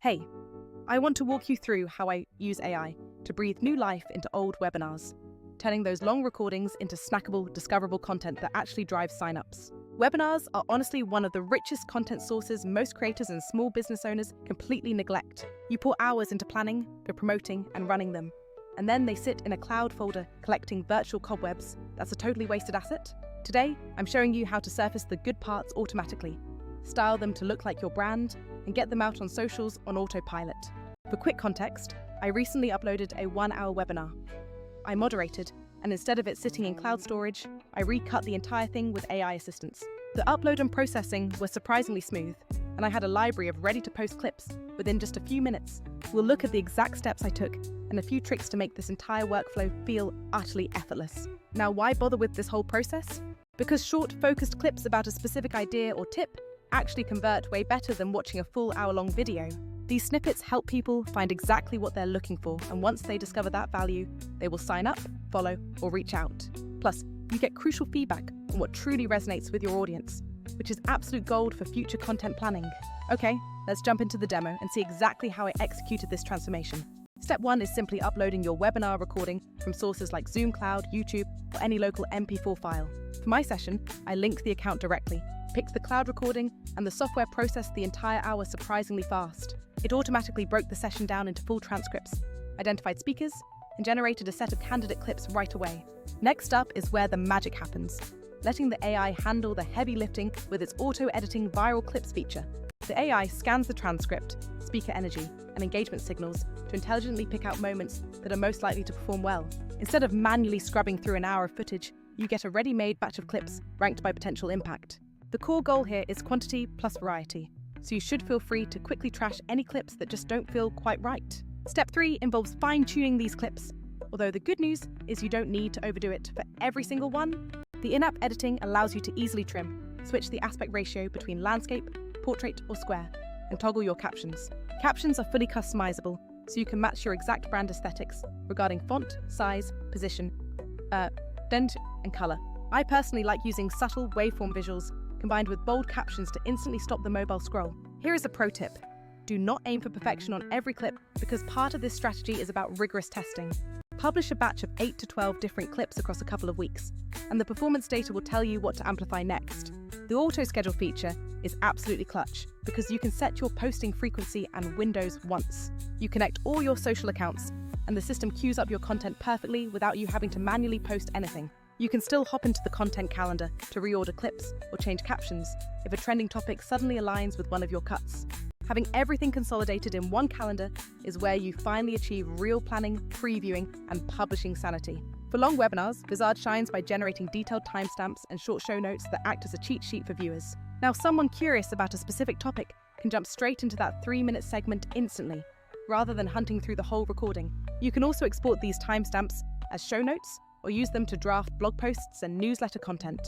Hey, I want to walk you through how I use AI to breathe new life into old webinars, turning those long recordings into snackable, discoverable content that actually drives signups. Webinars are honestly one of the richest content sources most creators and small business owners completely neglect. You pour hours into planning, to promoting, and running them, and then they sit in a cloud folder collecting virtual cobwebs. That's a totally wasted asset. Today, I'm showing you how to surface the good parts automatically, style them to look like your brand, and get them out on socials on autopilot. For quick context, I recently uploaded a 1-hour webinar. I moderated, and instead of it sitting in cloud storage, I recut the entire thing with AI assistance. The upload and processing were surprisingly smooth, and I had a library of ready-to-post clips within just a few minutes. We'll look at the exact steps I took and a few tricks to make this entire workflow feel utterly effortless. Now, why bother with this whole process? Because short, focused clips about a specific idea or tip actually convert way better than watching a full hour-long video. These snippets help people find exactly what they're looking for, and once they discover that value, they will sign up, follow, or reach out. Plus, you get crucial feedback on what truly resonates with your audience, which is absolute gold for future content planning. Okay, let's jump into the demo and see exactly how I executed this transformation. Step 1 is simply uploading your webinar recording from sources like Zoom Cloud, YouTube, or any local MP4 file. For my session, I linked the account directly, picked the cloud recording, and the software processed the entire hour surprisingly fast. It automatically broke the session down into full transcripts, identified speakers, and generated a set of candidate clips right away. Next up is where the magic happens, letting the AI handle the heavy lifting with its auto-editing viral clips feature. The AI scans the transcript, speaker energy, and engagement signals to intelligently pick out moments that are most likely to perform well. Instead of manually scrubbing through an hour of footage, you get a ready-made batch of clips ranked by potential impact. The core goal here is quantity plus variety, so you should feel free to quickly trash any clips that just don't feel quite right. Step 3 involves fine-tuning these clips, although the good news is you don't need to overdo it for every single one. The in-app editing allows you to easily trim, switch the aspect ratio between landscape, portrait, or square, and toggle your captions. Captions are fully customizable, so you can match your exact brand aesthetics regarding font, size, position, blend, and color. I personally like using subtle waveform visuals combined with bold captions to instantly stop the mobile scroll. Here is a pro tip. Do not aim for perfection on every clip, because part of this strategy is about rigorous testing. Publish a batch of 8 to 12 different clips across a couple of weeks, and the performance data will tell you what to amplify next. The auto-schedule feature is absolutely clutch, because you can set your posting frequency and windows once. You connect all your social accounts, and the system queues up your content perfectly without you having to manually post anything. You can still hop into the content calendar to reorder clips or change captions if a trending topic suddenly aligns with one of your cuts. Having everything consolidated in one calendar is where you finally achieve real planning, previewing, and publishing sanity. For long webinars, Vizard shines by generating detailed timestamps and short show notes that act as a cheat sheet for viewers. Now, someone curious about a specific topic can jump straight into that 3-minute segment instantly, rather than hunting through the whole recording. You can also export these timestamps as show notes or use them to draft blog posts and newsletter content.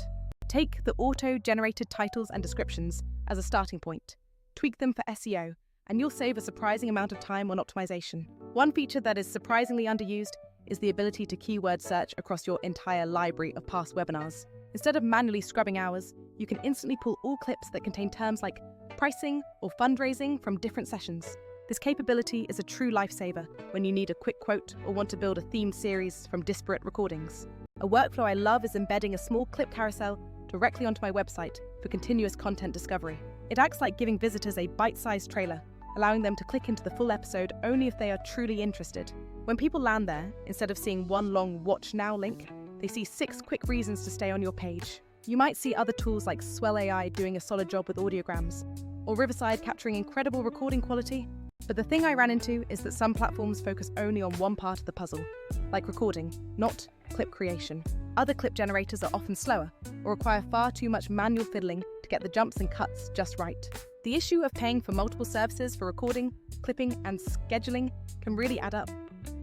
Take the auto-generated titles and descriptions as a starting point. Tweak them for SEO, and you'll save a surprising amount of time on optimization. One feature that is surprisingly underused is the ability to keyword search across your entire library of past webinars. Instead of manually scrubbing hours, you can instantly pull all clips that contain terms like pricing or fundraising from different sessions. This capability is a true lifesaver when you need a quick quote or want to build a themed series from disparate recordings. A workflow I love is embedding a small clip carousel directly onto my website for continuous content discovery. It acts like giving visitors a bite-sized trailer, allowing them to click into the full episode only if they are truly interested. When people land there, instead of seeing one long Watch Now link, they see 6 quick reasons to stay on your page. You might see other tools like Swell AI doing a solid job with audiograms, or Riverside capturing incredible recording quality. But the thing I ran into is that some platforms focus only on one part of the puzzle, like recording, not clip creation. Other clip generators are often slower, or require far too much manual fiddling to get the jumps and cuts just right. The issue of paying for multiple services for recording, clipping, and scheduling can really add up,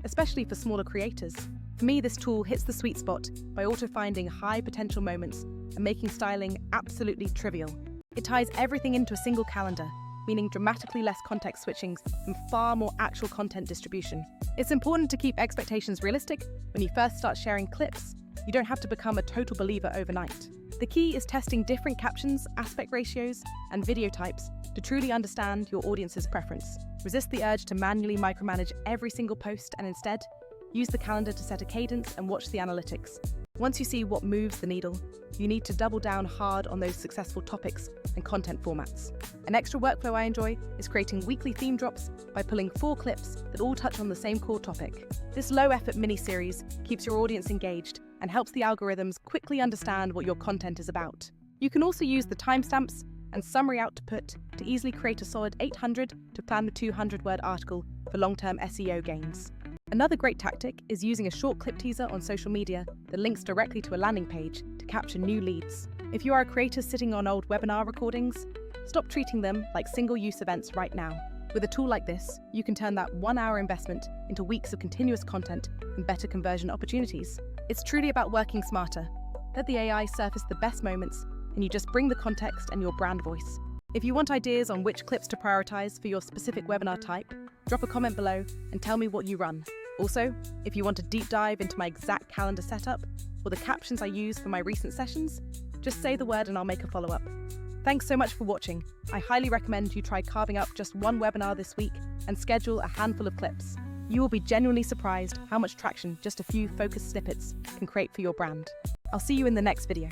especially for smaller creators. For me, this tool hits the sweet spot by auto-finding high-potential moments and making styling absolutely trivial. It ties everything into a single calendar, meaning dramatically less context switching and far more actual content distribution. It's important to keep expectations realistic when you first start sharing clips. You don't have to become a total believer overnight. The key is testing different captions, aspect ratios, and video types to truly understand your audience's preference. Resist the urge to manually micromanage every single post and instead, use the calendar to set a cadence and watch the analytics. Once you see what moves the needle, you need to double down hard on those successful topics and content formats. An extra workflow I enjoy is creating weekly theme drops by pulling 4 clips that all touch on the same core topic. This low-effort mini-series keeps your audience engaged and helps the algorithms quickly understand what your content is about. You can also use the timestamps and summary output to easily create a solid 800 to plan the 200-word article for long-term SEO gains. Another great tactic is using a short clip teaser on social media that links directly to a landing page to capture new leads. If you are a creator sitting on old webinar recordings, stop treating them like single-use events right now. With a tool like this, you can turn that 1-hour investment into weeks of continuous content and better conversion opportunities. It's truly about working smarter. Let the AI surface the best moments, and you just bring the context and your brand voice. If you want ideas on which clips to prioritize for your specific webinar type, drop a comment below and tell me what you run. Also, if you want a deep dive into my exact calendar setup or the captions I use for my recent sessions, just say the word and I'll make a follow-up. Thanks so much for watching. I highly recommend you try carving up just one webinar this week and schedule a handful of clips. You will be genuinely surprised how much traction just a few focused snippets can create for your brand. I'll see you in the next video.